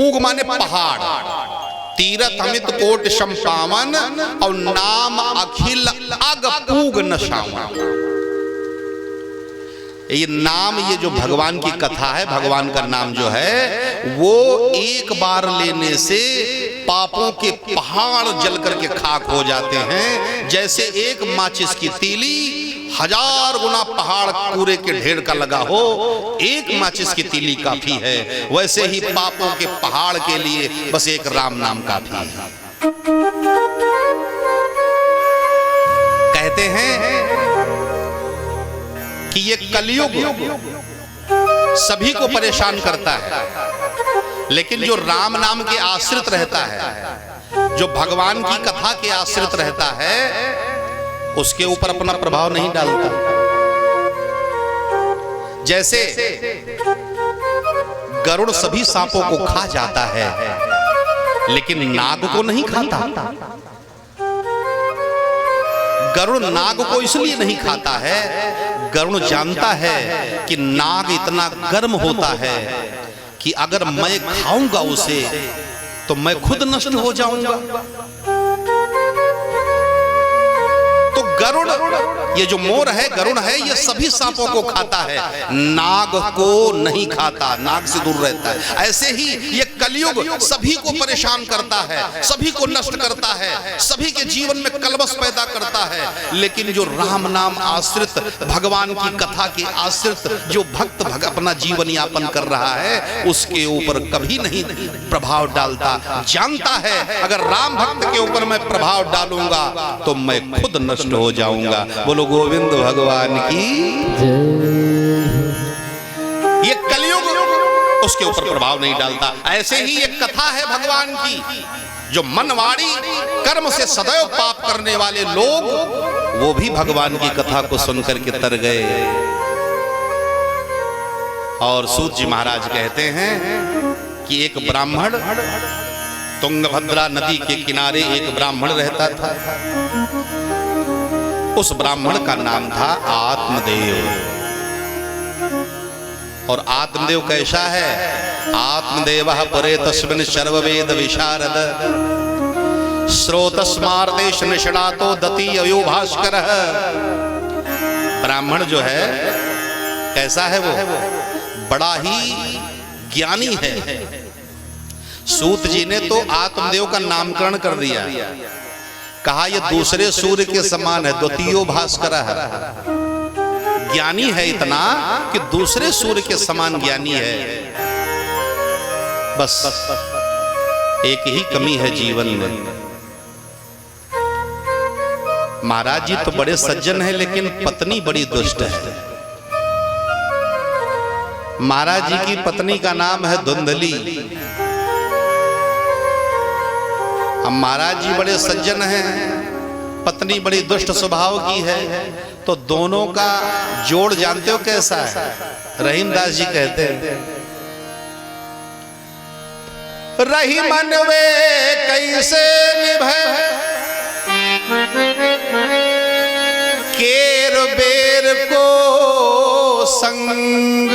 पूग माने पहाड़, तीरथ अमित कोट शंपावन, और नाम अखिल अग पूग नशावन। ये नाम, ये जो भगवान की कथा है, भगवान का नाम जो है वो एक बार लेने से पापों के पहाड़ जल करके खाक हो जाते हैं। जैसे एक माचिस की तीली 1000 गुना पहाड़ पूरे के ढेर का लगा हो, एक माचिस की तीली काफी है। वैसे ही पापों के पहाड़ के लिए बस एक राम नाम काफी है। कहते हैं कि ये कलयुग सभी को परेशान करता है, लेकिन जो राम नाम के आश्रित रहता है, जो भगवान की कथा के आश्रित रहता है, उसके ऊपर अपना प्रभाव नहीं डालता। जैसे गरुड़ सभी सांपों को खा जाता है, लेकिन नाग को नहीं खाता। गरुड़ नाग को इसलिए नहीं खाता है, गरुड़ जानता है कि नाग इतना गर्म होता है कि अगर मैं खाऊंगा उसे तो मैं खुद नष्ट हो जाऊंगा। तो गरुड़, ये जो मोर है, गरुड़ है, ये सभी सांपों को खाता है, नाग को नहीं खाता, नाग से दूर रहता है। ऐसे ही ये कलयुग सभी को परेशान करता है, सभी को नष्ट करता है, सभी के जीवन में कलबस पैदा करता है। लेकिन जो राम नाम आश्रित, भगवान की कथा के आश्रित जो भक्त अपना जीवन यापन कर रहा है, उसके ऊपर कभी नहीं प्रभाव डालता। जानता है अगर राम भक्त के ऊपर मैं प्रभाव डालूंगा तो मैं खुद नष्ट हो जाऊंगा। बोलो गोविंद भगवान की। ये कलयुग उसके ऊपर प्रभाव नहीं डालता। ऐसे ही एक कथा है भगवान की, जो मनवाड़ी कर्म से सदैव पाप करने वाले लोग, वो भी भगवान की कथा को सुनकर के तर गए। और सूत जी महाराज कहते हैं कि एक ब्राह्मण, तुंगभद्रा नदी के किनारे एक ब्राह्मण रहता था। उस ब्राह्मण का नाम था आत्मदेव। और आत्मदेव कैसा है? आत्मदेवः परे तस्मिन् सर्ववेद विशारद, श्रोतस्मार्तेश निष्णातो दति अयो भास्करः। ब्राह्मण जो है कैसा है? वो बड़ा ही ज्ञानी है। सूत जी ने तो आत्मदेव का नामकरण कर दिया, कहा ये दूसरे सूर्य के समान है, द्वितीयो भास्कर है। ज्ञानी है इतना कि दूसरे सूर्य के समान ज्ञानी है। बस एक ही कमी है जीवन में। महाराज जी तो बड़े सज्जन हैं, लेकिन पत्नी बड़ी दुष्ट है। महाराज जी की पत्नी का नाम है धुंधली। अब महाराज जी बड़े सज्जन हैं, पत्नी बड़ी दुष्ट स्वभाव की है, तो दोनों का जोड़ जानते हो कैसा है? रहीमदास जी कहते हैं, रहीमन वे कैसे निभे केर बेर को संग,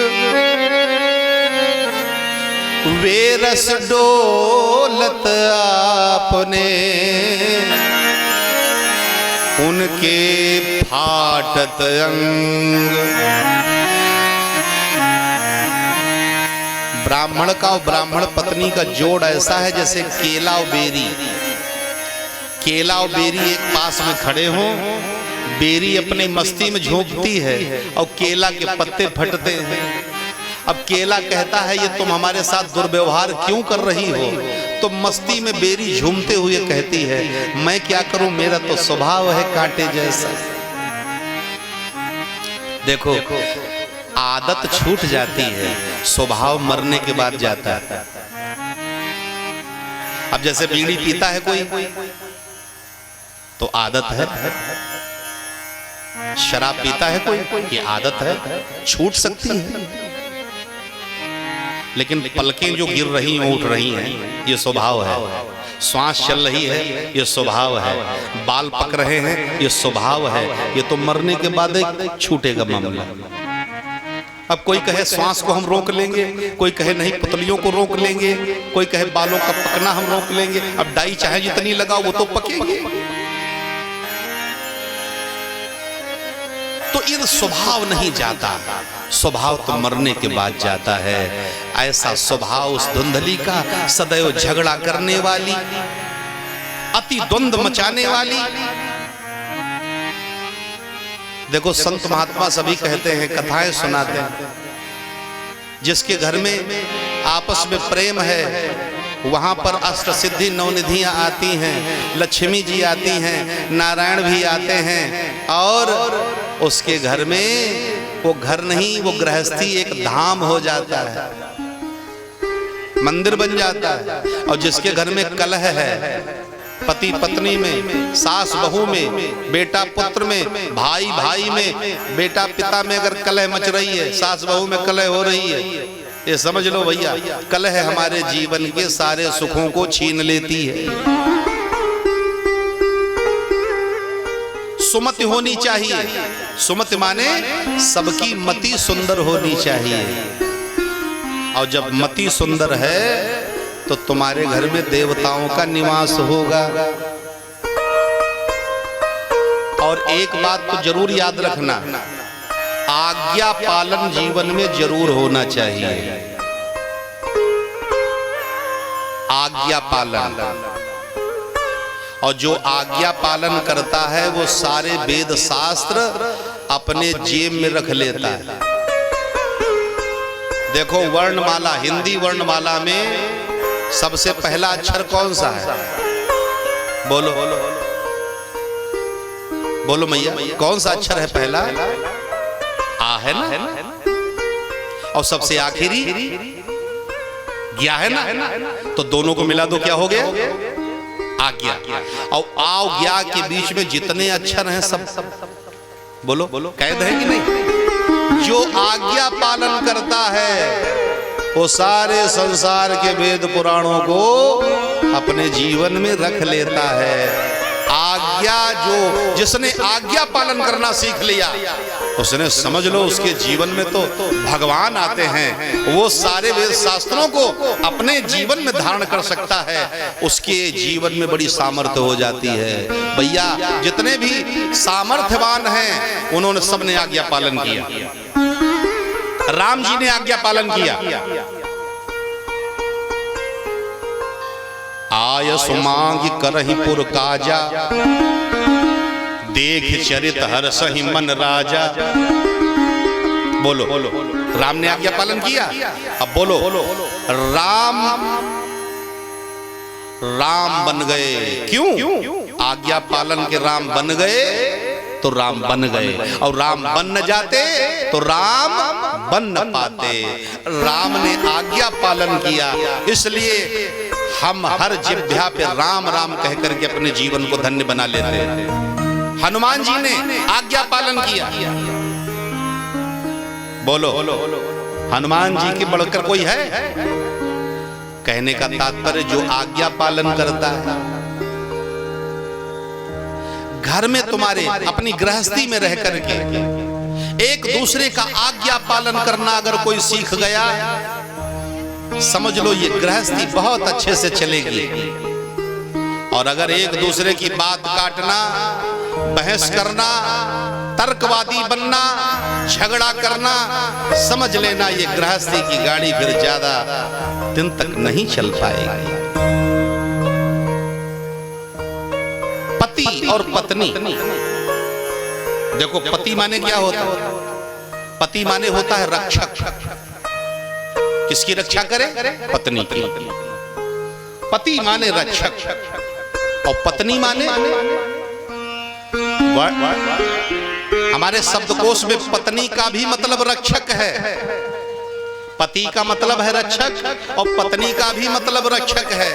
वे रस डोलत आपने उनके फाटत अंग। ब्राह्मण का और ब्राह्मण पत्नी का जोड़ ऐसा है जैसे केला और बेरी। केला और बेरी एक पास में खड़े हों, बेरी अपनी मस्ती में झोंकती है और केला के पत्ते फटते हैं। अब केला कहता है ये तुम हमारे साथ दुर्व्यवहार क्यों कर रही हो? तो मस्ती में बेरी झूमते हुए कहती है, मैं क्या करूं, मेरा तो स्वभाव है कांटे जैसा। देखो आदत छूट जाती है, स्वभाव मरने के बाद जाता है। अब जैसे बीड़ी पीता है कोई तो आदत है, शराब पीता है कोई, ये आदत है, छूट सकती है। लेकिन पलकें जो गिर रही हैं, उठ रही हैं, ये स्वभाव है। श्वास चल रही है, ये स्वभाव है। बाल पक रहे हैं, ये स्वभाव है। ये तो मरने के बाद छूटेगा मामला। अब कोई कहे श्वास को हम रोक लेंगे, कोई कहे नहीं पुतलियों को रोक लेंगे, कोई कहे बालों का पकना हम रोक लेंगे। अब डाई चाहे जितनी लगाओ वो तो पकेंगे। तो ये स्वभाव नहीं जाता, स्वभाव तो मरने के बाद जाता है। ऐसा स्वभाव उस धुंधली का, सदैव झगड़ा करने वाली, अति द्वंद्व मचाने वाली। देखो संत महात्मा सभी कहते हैं, कथाएं सुनाते हैं, जिसके घर में आपस में प्रेम है वहां पर अष्ट सिद्धि नवनिधियां आती हैं, लक्ष्मी जी आती हैं, नारायण भी आते हैं, और उसके घर में वो घर नहीं, वो गृहस्थी एक धाम हो जाता है, मंदिर बन जाता है। और जिसके घर में कलह है, पति पत्नी में, सास बहू में, बेटा पुत्र में, भाई भाई में, बेटा पिता में अगर कलह मच रही है, सास बहू में कलह हो रही है, ये समझ लो भैया कलह हमारे जीवन के सारे सुखों को छीन लेती है। सुमति होनी चाहिए, सुमति माने सबकी मति सुंदर होनी चाहिए। और जब मति सुंदर है तो तुम्हारे घर में देवताओं का निवास होगा। और एक बात तो जरूर याद रखना, आज्ञा पालन जीवन में जरूर होना चाहिए। आज्ञा पालन, और जो आज्ञा पालन करता है वो सारे वेद शास्त्र अपने जेब में रख लेता है। देखो वर्णमाला, हिंदी वर्णमाला में सबसे पहला अक्षर कौन सा है? बोलो बोलो मैया, कौन सा अक्षर है पहला? आ है ना? और सबसे आखिरी ज्ञा है ना? तो दोनों को मिला दो क्या हो गया? आज्ञा। और आओ ज्ञा के बीच में जितने अक्षर हैं सब बोलो कैद है कि नहीं? जो आज्ञा पालन करता है वो सारे संसार के वेद पुराणों को अपने जीवन में रख लेता है। आज्ञा जिसने आज्ञा पालन करना सीख लिया, उसने समझ लो उसके जीवन में तो भगवान आते हैं। वो सारे वेद शास्त्रों को अपने जीवन में धारण कर सकता है, उसके जीवन में बड़ी सामर्थ्य हो जाती है। भैया जितने भी सामर्थ्यवान हैं उन्होंने सबने आज्ञा पालन किया। राम जी ने आज्ञा पालन किया। आय सुमांग करहि पुर काजा, देख चरित हर्षहि मन राजा। बोलो राम ने आज्ञा पालन किया। अब बोलो राम बन गए। क्यों? आज्ञा पालन के राम बन गए तो राम बन गए, और राम बन न जाते तो राम बन न पाते। राम ने आज्ञा पालन किया, इसलिए हम हर जिह्वा पे राम राम कह करके अपने जीवन को धन्य बना लेते हैं। हनुमान जी ने आज्ञा पालन किया। बोलो हनुमान जी के बढ़कर कोई है? कहने का तात्पर्य जो आज्ञा पालन करता है। घर में तुम्हारे अपनी गृहस्थी में रह करके एक दूसरे का आज्ञा पालन करना अगर कोई सीख गया, समझ लो ये गृहस्थी बहुत अच्छे से चलेगी। और अगर एक दूसरे की बात काटना, बहस करना, तर्कवादी बनना, झगड़ा करना, समझ लेना ये गृहस्थी की गाड़ी फिर ज्यादा दिन तक नहीं चल पाएगी। पति और पत्नी, देखो पति माने क्या होता है? पति माने होता है रक्षक। किसकी रक्षा करे? पत्नी की। पति माने रक्षक और पत्नी माने हमारे शब्दकोश में पत्नी का भी मतलब रक्षक है। पति का मतलब है रक्षक और पत्नी का भी मतलब रक्षक है।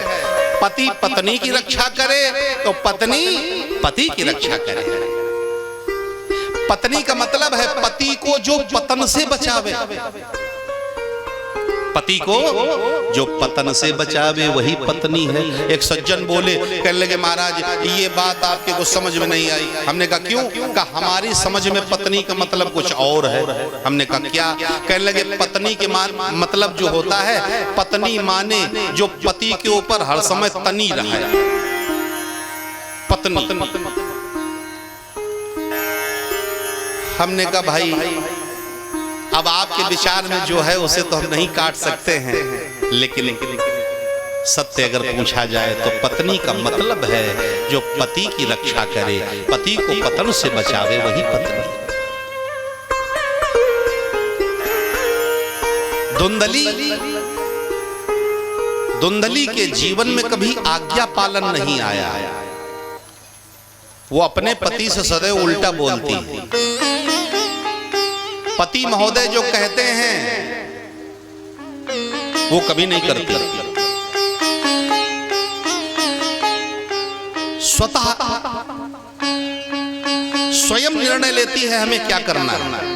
पति पत्नी की रक्षा करे तो पत्नी पति की रक्षा करे। पत्नी का मतलब है पति को जो पतन से बचावे। पति को जो पतन से बचावे वही पत्नी है। एक सज्जन बोले, कहने लगे महाराज ये बात आपके को समझ में नहीं आई। हमने कहा क्यों? कहा हमारी समझ में पत्नी का मतलब कुछ और है। हमने कहा क्या? कहने लगे पत्नी के मतलब जो होता है, पत्नी माने जो पति के ऊपर हर समय तनी रहा है, पत्नी। हमने कहा भाई अब आपके विचार में जो है उसे तो हम नहीं काट सकते हैं, लेकिन सत्य अगर पूछा जाए तो पत्नी का मतलब है जो पति की रक्षा करे, पति को पतन से बचावे वही पत्नी। धुंधली के जीवन में कभी आज्ञा पालन नहीं आया। वो अपने पति से सदैव उल्टा बोलती है। पति महोदय जो कहते हैं वो कभी नहीं करती। स्वतः स्वयं निर्णय लेती है हमें क्या करना है।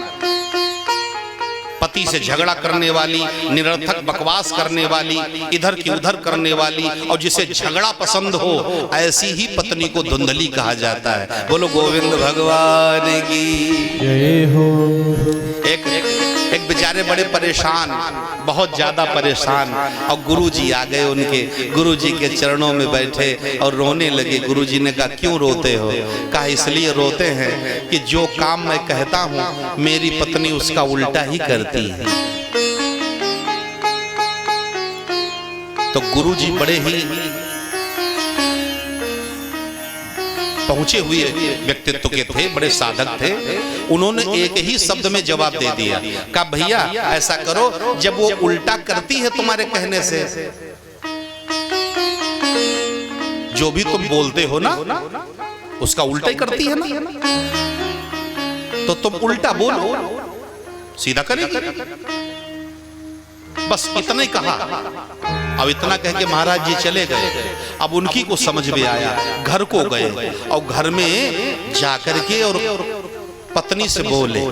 पति से झगड़ा करने वाली, निरर्थक बकवास करने वाली, इधर की उधर करने वाली, और जिसे झगड़ा पसंद हो ऐसी ही पत्नी को धुंधली कहा जाता है। बोलो गोविंद भगवान की जय हो। एक बेचारे बड़े परेशान, बहुत ज्यादा परेशान, और गुरुजी आ गए उनके। गुरुजी के चरणों में बैठे और रोने लगे। गुरुजी ने कहा क्यों रोते हो? कहा इसलिए रोते हैं कि जो काम मैं कहता हूं मेरी पत्नी उसका उल्टा ही करती है। तो गुरुजी बड़े ही पहुंचे हुए व्यक्तित्व के थे, बड़े साधक थे। उन्होंने एक ही शब्द में जवाब दे दिया। कहा भैया ऐसा करो, जब वो उल्टा करती है तुम्हारे कहने से, जो भी तुम बोलते हो ना उसका उल्टा ही करती है ना, तो तुम उल्टा बोलो, सीधा करेगी। बस इतना ही कहा। अब इतना कह के महाराज जी चले गए। अब उनकी को समझ में आया, घर को गए और घर में जाकर के और पत्नी से बोले।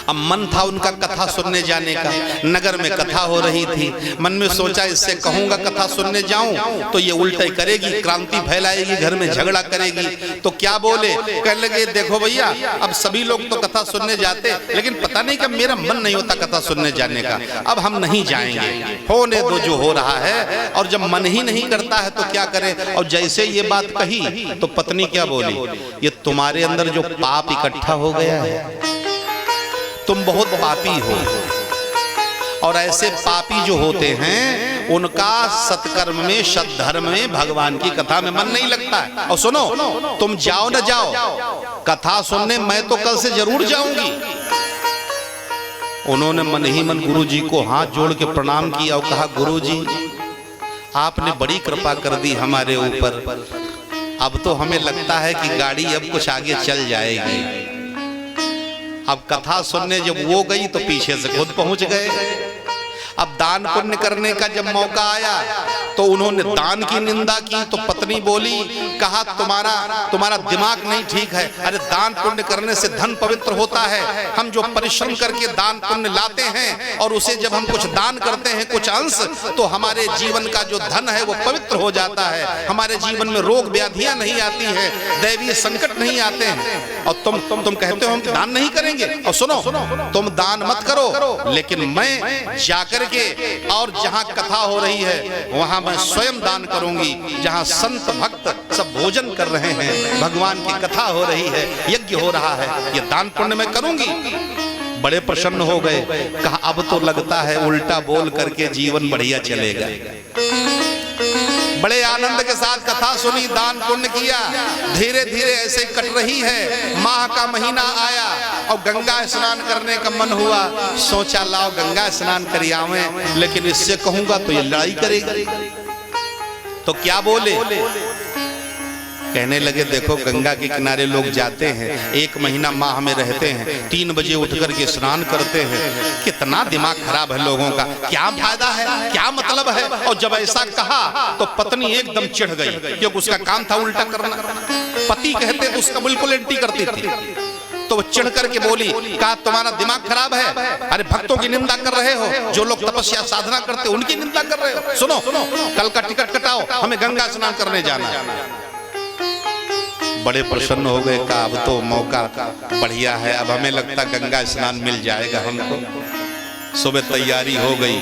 अब मन था उनका कथा सुनने जाने का, नगर में कथा हो रही थी। मन में सोचा इससे कहूंगा कथा सुनने जाऊं तो ये उल्टा ही करेगी, क्रांति फैलाएगी, घर में झगड़ा करेगी। तो क्या बोले? कहने लगे देखो भैया अब सभी लोग तो कथा सुनने जाते, लेकिन पता नहीं कि मेरा मन नहीं होता कथा सुनने जाने का, अब हम नहीं जाएंगे, होने दो जो हो रहा है। और जब मन ही नहीं करता है तो क्या करें? और जैसे ये बात कही तो पत्नी क्या बोली? ये तुम्हारे अंदर जो पाप इकट्ठा हो गया है, तुम बहुत पापी हो, और ऐसे पापी जो होते हैं उनका सत्कर्म में, सद्धर्म में, भगवान की कथा में मन नहीं लगता है। और सुनो, तुम जाओ न जाओ कथा सुनने, मैं तो कल से जरूर जाऊंगी। उन्होंने मन ही मन गुरुजी को हाथ जोड़ के प्रणाम किया और कहा गुरुजी आपने बड़ी कृपा कर दी हमारे ऊपर, अब तो हमें लगता है कि गाड़ी अब कुछ आगे चल जाएगी। अब कथा सुनने जब वो गई तो पीछे से खुद पहुंच गए। अब दान पुण्य करने का जब मौका आया तो उन्होंने दान की निंदा की। तो पत्नी बोली, कहा तुम्हारा दिमाग नहीं ठीक है। अरे दान पुण्य करने से धन पवित्र होता है। हम जो परिश्रम करके दान पुण्य लाते हैं और उसे जब हम कुछ दान करते हैं कुछ अंश, तो हमारे जीवन का जो धन है वो पवित्र हो जाता है। हमारे जीवन में रोग व्याधियां नहीं आती हैं, दैवीय संकट नहीं आते हैं। और तुम कहते हो हम दान नहीं करेंगे। और सुनो, तुम दान मत करो, लेकिन मैं जाकर के और जहां कथा हो रही है वहां मैं स्वयं दान करूंगी। जहां संत भक्त सब भोजन कर रहे हैं, भगवान की कथा हो रही है, यज्ञ हो रहा है, ये दान पुण्य मैं करूंगी। बड़े प्रसन्न हो गए। कहा अब तो लगता है उल्टा बोल करके जीवन बढ़िया चलेगा। बड़े आनंद के साथ कथा सुनी, दान पुण्य किया। धीरे धीरे ऐसे कट रही है। माह का महीना आया और गंगा स्नान करने का मन हुआ। सोचा लाओ गंगा स्नान करी आवें, लेकिन इससे कहूंगा तो ये लड़ाई करेगी। तो क्या बोले? कहने लगे देखो गंगा के किनारे लोग जाते हैं, 1 महीना माह में रहते हैं, 3 बजे उठ करके स्नान करते हैं। कितना दिमाग खराब है लोगों का, क्या फायदा है, क्या मतलब है? और जब ऐसा कहा तो पत्नी एकदम चिढ़ गई, क्योंकि उसका काम था उल्टा करना। पति कहते तो उसका बिल्कुल एंटी करती थी। तो वो चिढ़ करके बोली, कहा तुम्हारा दिमाग खराब है? अरे भक्तों की निंदा कर रहे हो, जो लोग तपस्या साधना करते उनकी निंदा कर रहे हो। सुनो, कल का टिकट कटाओ, हमें गंगा स्नान करने जाना है। बड़े प्रसन्न हो गए, कहा अब तो मौका बढ़िया है, अब हमें लगता गंगा स्नान मिल जाएगा हमको। सुबह तैयारी हो गई,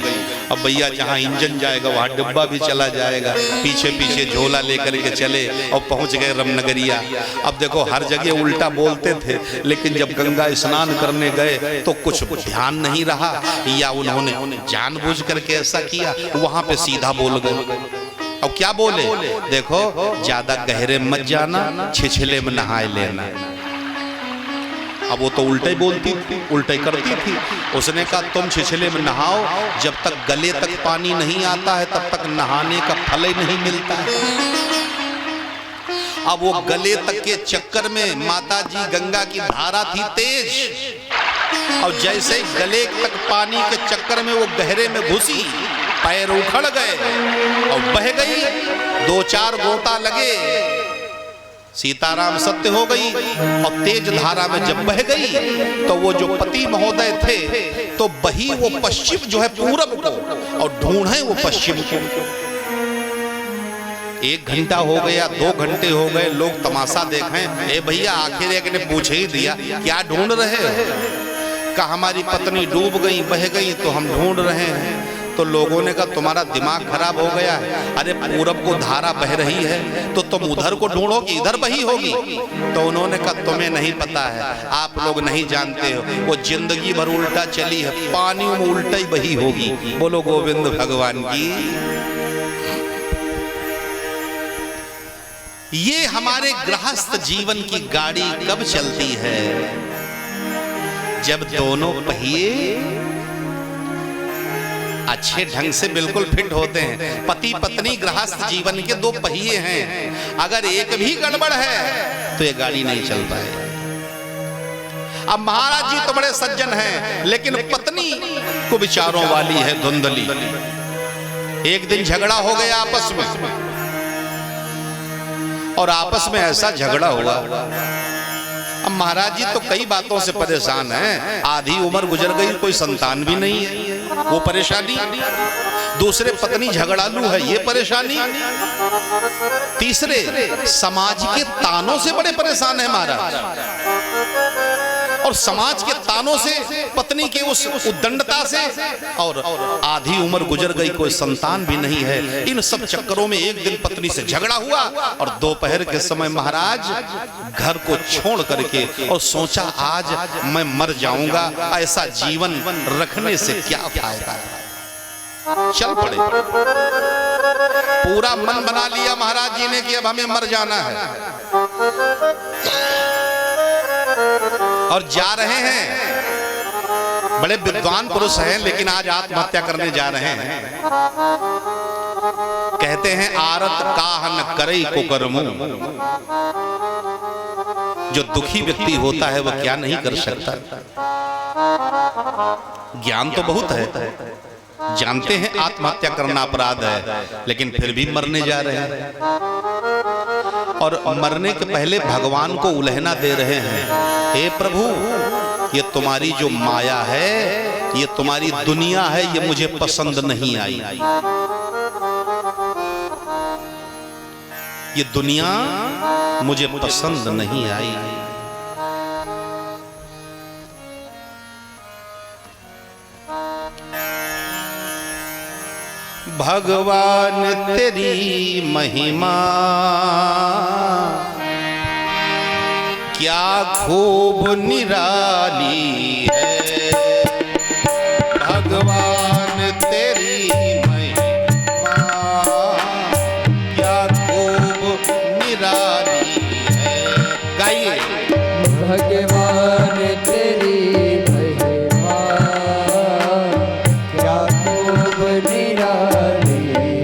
अब भैया जहाँ इंजन जाएगा वहाँ डिब्बा भी चला जाएगा, पीछे पीछे झोला लेकर के चले और पहुँच गए रमनगरिया। अब देखो हर जगह उल्टा बोलते थे, लेकिन जब गंगा स्नान करने गए तो कुछ ध्यान नहीं रहा, या उन्होंने जानबूझ करके ऐसा किया, वहाँ पे सीधा बोल गए। अब क्या बोले? देखो ज्यादा गहरे मत जाना, छिछले में नहाए लेना। अब वो तो उल्टा ही बोलती थी, उल्टा ही करती थी। उसने कहा तुम छिछले में नहाओ, जब तक गले तक पानी नहीं आता है तब तक नहाने का फल ही नहीं मिलता है। अब वो गले तक के चक्कर में माता जी गंगा की धारा थी तेज, और जैसे ही गले तक पानी के चक्कर में वो गहरे में घुसी, पैर उखड़ गए और बह गई। 2-4 गोता लगे, सीताराम सत्य हो गई। और तेज धारा में जब बह गई तो वो जो पति महोदय थे तो बही वो पश्चिम जो है पूरब को, और ढूंढे वो पश्चिम को। 1 घंटा हो गया, 2 घंटे हो गए, लोग तमाशा देखें। ए भैया, आखिर एक ने पूछ ही दिया, क्या ढूंढ रहे हो? कहा हमारी पत्नी डूब गई, बह गई, तो हम ढूंढ रहे हैं। तो लोगों ने कहा तुम्हारा दिमाग खराब हो गया है, अरे पूरब को धारा बह रही है तो तुम उधर को ढूंढो कि इधर बही होगी। तो उन्होंने कहा तुम्हें नहीं पता है, आप लोग नहीं जानते हो, वो जिंदगी भर उल्टा चली है, पानी में उल्टा ही बही होगी। बोलो गोविंद भगवान की। ये हमारे गृहस्थ जीवन की गाड़ी कब चलती है? जब दोनों पहिए अच्छे ढंग से बिल्कुल फिट होते हैं। पति पत्नी गृहस्थ जीवन के 2 पहिए हैं, अगर एक भी गड़बड़ है तो ये गाड़ी नहीं चल पाएगी। अब महाराज जी तो बड़े सज्जन हैं, लेकिन पत्नी को विचारों वाली है धुंधली। एक दिन झगड़ा हो गया आपस में, और आपस में ऐसा झगड़ा हुआ। अब महाराज जी तो कई बातों से परेशान हैं, आधी उम्र गुजर गई, कोई संतान भी नहीं है, वो परेशानी। दूसरे पत्नी झगड़ालू है, ये परेशानी। तीसरे समाज के तानों से बड़े परेशान है महाराज, और समाज के तानों से, पत्नी के उस उद्दंडता से, और आधी उम्र गुजर गई, कोई संतान भी नहीं है। इन सब चक्करों में एक दिन पत्नी से झगड़ा हुआ, और दोपहर के समय महाराज घर को छोड़ करके और सोचा आज मैं मर जाऊंगा, ऐसा जीवन रखने से क्या फायदा। चल पड़े, पूरा मन बना लिया महाराज जी ने कि अब हमें मर जाना है, और जा रहे हैं। बड़े विद्वान पुरुष हैं, लेकिन आज आत्महत्या करने जा रहे हैं। कहते हैं आरत काहन करई को करमु। जो दुखी व्यक्ति होता है वह क्या नहीं कर सकता। ज्ञान तो बहुत है, जानते हैं आत्महत्या करना अपराध है, लेकिन फिर भी मरने जा रहे हैं। और मरने के पहले भगवान को उलहना दे रहे हैं, हे प्रभु ये तुम्हारी जो माया है, ये तुम्हारी दुनिया है, ये मुझे पसंद नहीं आई। ये दुनिया मुझे पसंद नहीं आई। भगवान तेरी महिमा क्या खूब निराली है। भगवान तेरी महिमा क्या खूब निराली है। गाइए। भगवान तेरी महिमा क्या खूब निराली है।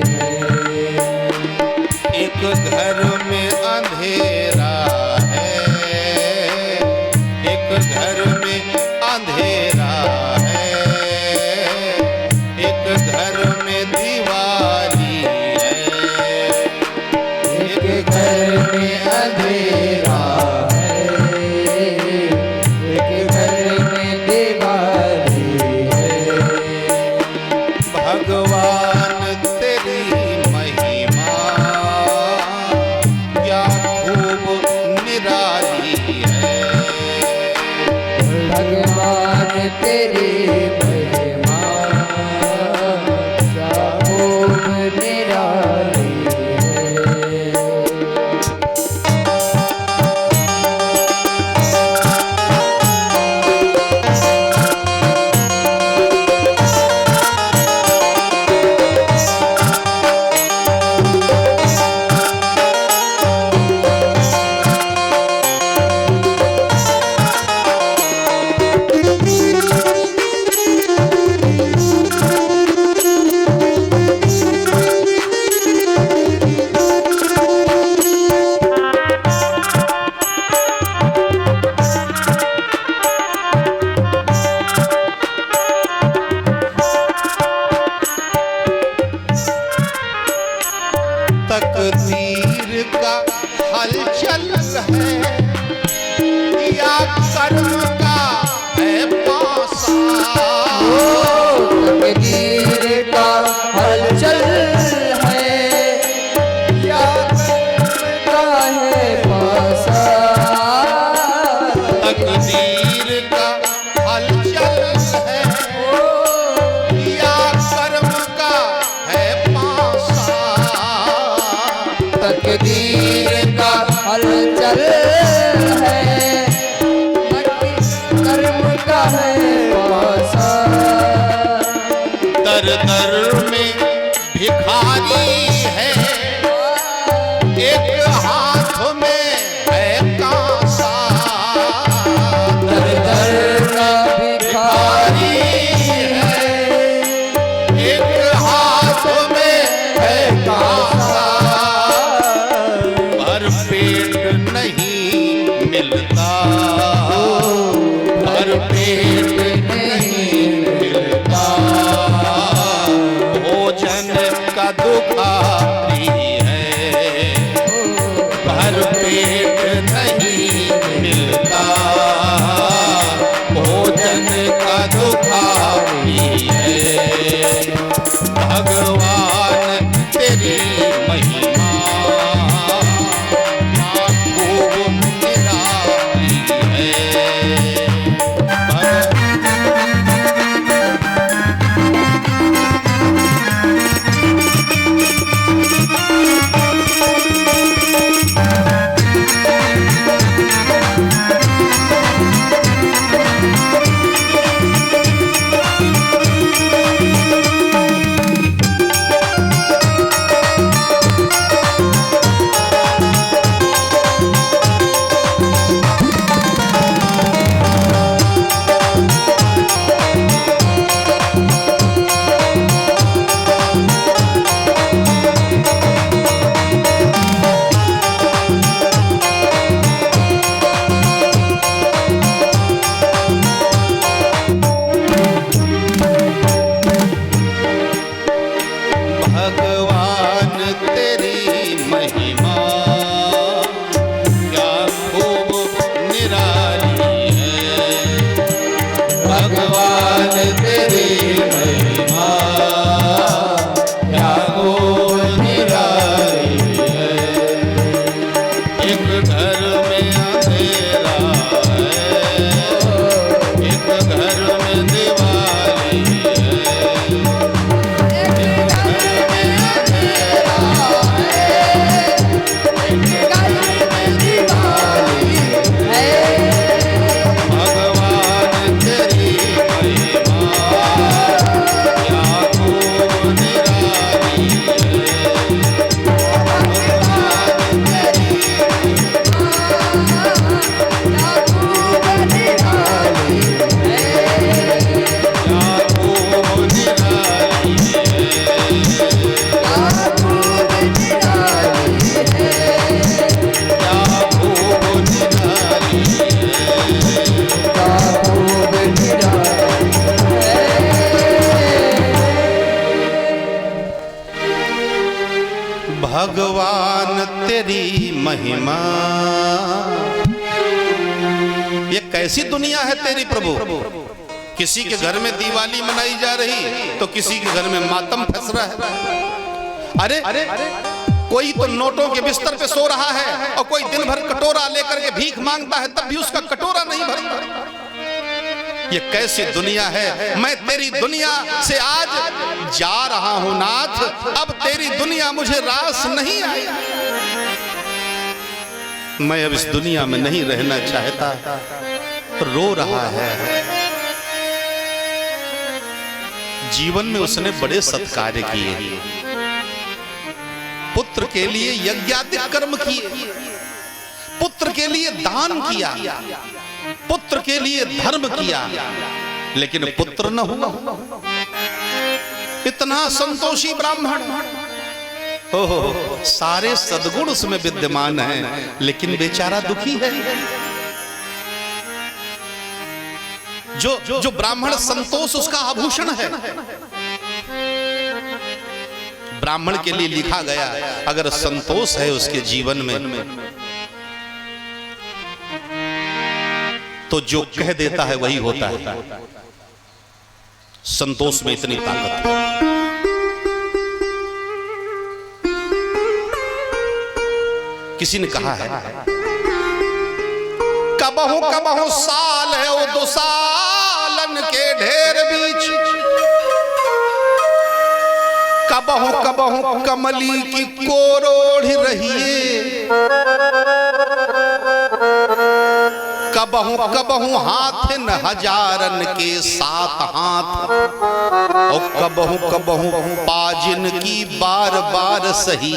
एक घर में अंधेरा है, एक घर में अंधेरा है, एक घर में दिवाली है, एक घर में अंधेरा है, भगवान तेरी महिमा क्या खूब निराली है। भगवान तेरी महिमा क्या खूब निराली है। तकदीर का हलचल है या कर्म का है पासा। तकदीर का हलचल है या कर्म का है पासा। तकदीर का हलचल है या कर्म का है पासा। तकदीर का हलचल है कर्म का है पासा। दर दर में भिखारी है एक हाथ में है कांसा। दर दर का भिखारी है एक हाथ में है कांसा। भर पेट नहीं मिलता भर पेट नहीं मिलता। भोजन का दुखारी है भर पेट नहीं मिलता। भोजन का दुखारी है। भगवान तेरी महिमा खूब निराली है। भगवान तेरी महिमा क्या खूब निराली है। भगवान तेरी महिमा क्या खूब निराली है। एक घर में अंधेरा है एक घर में दिवाली है। भगवान तेरी भगवान तेरी महिमा। ये कैसी दुनिया है तेरी प्रभु, किसी के घर में दिवाली मनाई जा रही तो किसी के घर में मातम फंस रहा है। अरे कोई तो नोटों के बिस्तर पे सो रहा है और कोई दिन भर कटोरा लेकर के भीख मांगता है, तब भी उसका कटोरा नहीं भरता। ये कैसी दुनिया है। मैं तेरी दुनिया से आज जा रहा हूं नाथ, अब तेरी दुनिया मुझे रास नहीं आई। मैं अब इस दुनिया में नहीं रहना चाहता। रो रहा है। जीवन में उसने बड़े सत्कार्य किए, पुत्र के लिए यज्ञादिक कर्म किए, पुत्र के लिए दान किया, पुत्र के लिए धर्म किया, लेकिन पुत्र न हुआ। इतना संतोषी ब्राह्मण, हो सारे सद्गुण उसमें विद्यमान हैं, लेकिन बेचारा दुखी है। जो ब्राह्मण संतोष उसका आभूषण है। ब्राह्मण के लिए लिखा गया अगर संतोष है उसके जीवन में तो जो कह देता है वही होता है। संतोष में इतनी ताकत है। किसी ने कहा है कबहू कबहू साल है वो दो सालन के ढेर बीच, कबहू कबहू कमली की कोरोढ़ रहिए, कबहू कबहू हाथ न हजारन के साथ हाथ, और कबहू कबहू पाजिन की बार बार सही,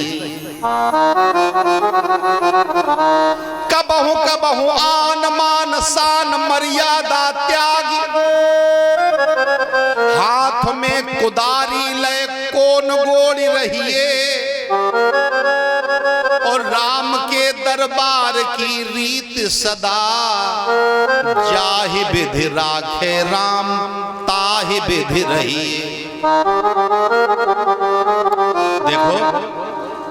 कबहू कबहू आन मान शान मर्यादा त्यागी, हाथ में कुदारी ले कौन गोड़ी रहिए, और राम के दरबार की रीत सदा, जाहि विधि राखे राम ताहि विधि रहिए। देखो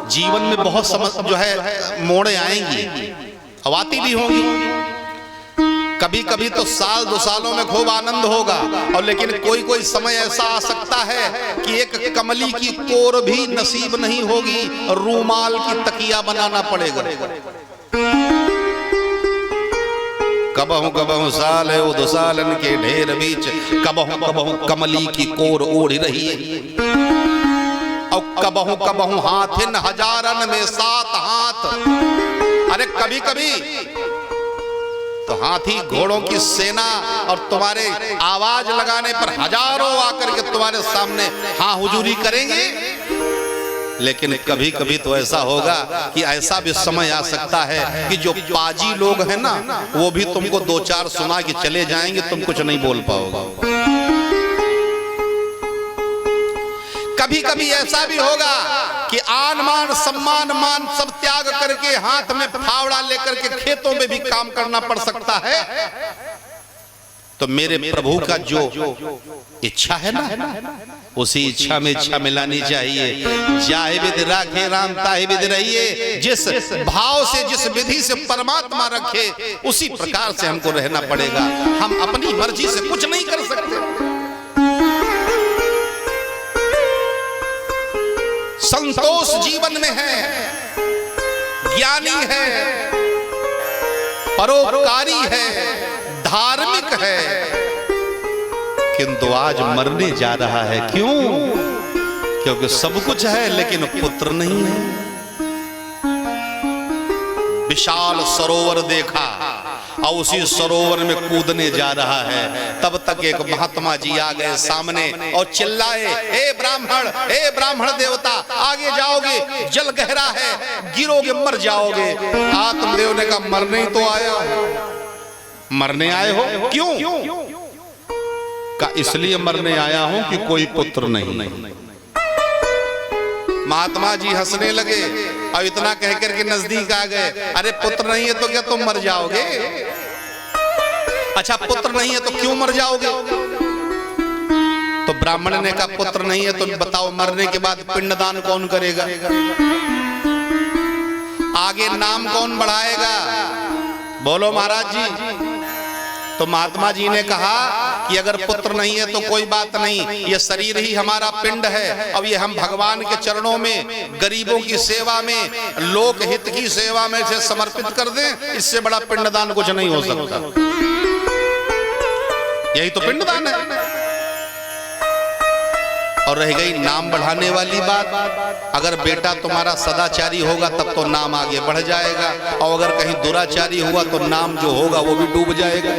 जीवन में बहुत जो है मोड़े आएंगी, आती भी होंगी। कभी कभी तो साल दो सालों में खूब आनंद होगा, और लेकिन कोई कोई समय ऐसा आ सकता है कि एक कमली की कोर भी नसीब नहीं होगी, रूमाल की तकिया बनाना पड़ेगा। कबहू कबहू साल है वो दो सालन के ढेर बीच, कबहू कबहू कमली की कोर ओढ़ रही है, और कबहू कबहू हाथिन हजारन में सात हाथ। अरे कभी कभी तो हाथी घोड़ों की सेना और तुम्हारे आवाज लगाने पर हजारों आकर के तुम्हारे सामने हाँ हुजूरी करेंगे, लेकिन कभी कभी तो ऐसा होगा कि ऐसा भी समय आ सकता है कि जो पाजी लोग हैं ना, वो भी तुमको दो चार सुना के चले जाएंगे, तुम कुछ नहीं बोल पाओगे। कभी कभी ऐसा भी होगा कि आन मान सम्मान मान सब त्याग करके हाथ में फावड़ा लेकर के खेतों में भी काम करना पड़ सकता है। तो मेरे प्रभु का जो इच्छा है ना, उसी इच्छा में इच्छा मिलानी चाहिए। जाहि विधि राखे राम ताहि विधि रहिए। जिस भाव से जिस विधि से परमात्मा रखे उसी प्रकार से हमको रहना पड़ेगा। हम अपनी मर्जी से कुछ नहीं कर सकते। संतोष जीवन में है, ज्ञानी है, परोपकारी है, धार्मिक है, किंतु आज मरने जा रहा है। क्यों? क्योंकि सब कुछ है लेकिन पुत्र नहीं है। विशाल सरोवर देखा और उसी सरोवर में कूदने जा रहा है। तब तक एक महात्मा जी आ गए सामने और चिल्लाए, हे ब्राह्मण देवता, आगे जाओगे, जल गहरा है, गिरोगे मर जाओगे। आत्मदेव ने कहा, मरने ही तो आया, मरने आए हो? क्यों? का इसलिए मरने आया हूं कि कोई पुत्र नहीं। महात्मा जी हंसने लगे और इतना कहकर के नजदीक आ गए। अरे पुत्र नहीं है तो क्या तुम मर जाओगे? अच्छा पुत्र नहीं है तो क्यों मर जाओगे? तो ब्राह्मण ने कहा, पुत्र नहीं है तो बताओ मरने के बाद पिंडदान कौन करेगा? आगे नाम कौन बढ़ाएगा? बोलो महाराज जी। तो महात्मा जी ने कहा कि अगर पुत्र नहीं है तो कोई बात नहीं, ये शरीर ही हमारा पिंड है, अब ये हम भगवान के चरणों में गरीबों की सेवा में, लोक हित की सेवा में से समर्पित कर दें, इससे बड़ा पिंडदान कुछ नहीं हो सकता। यही तो पिंडदान है। और रह गई नाम बढ़ाने वाली बात, अगर बेटा तुम्हारा सदाचारी होगा तब तो नाम आगे बढ़ जाएगा, और अगर कहीं दुराचारी हुआ तो नाम जो होगा वो भी डूब जाएगा।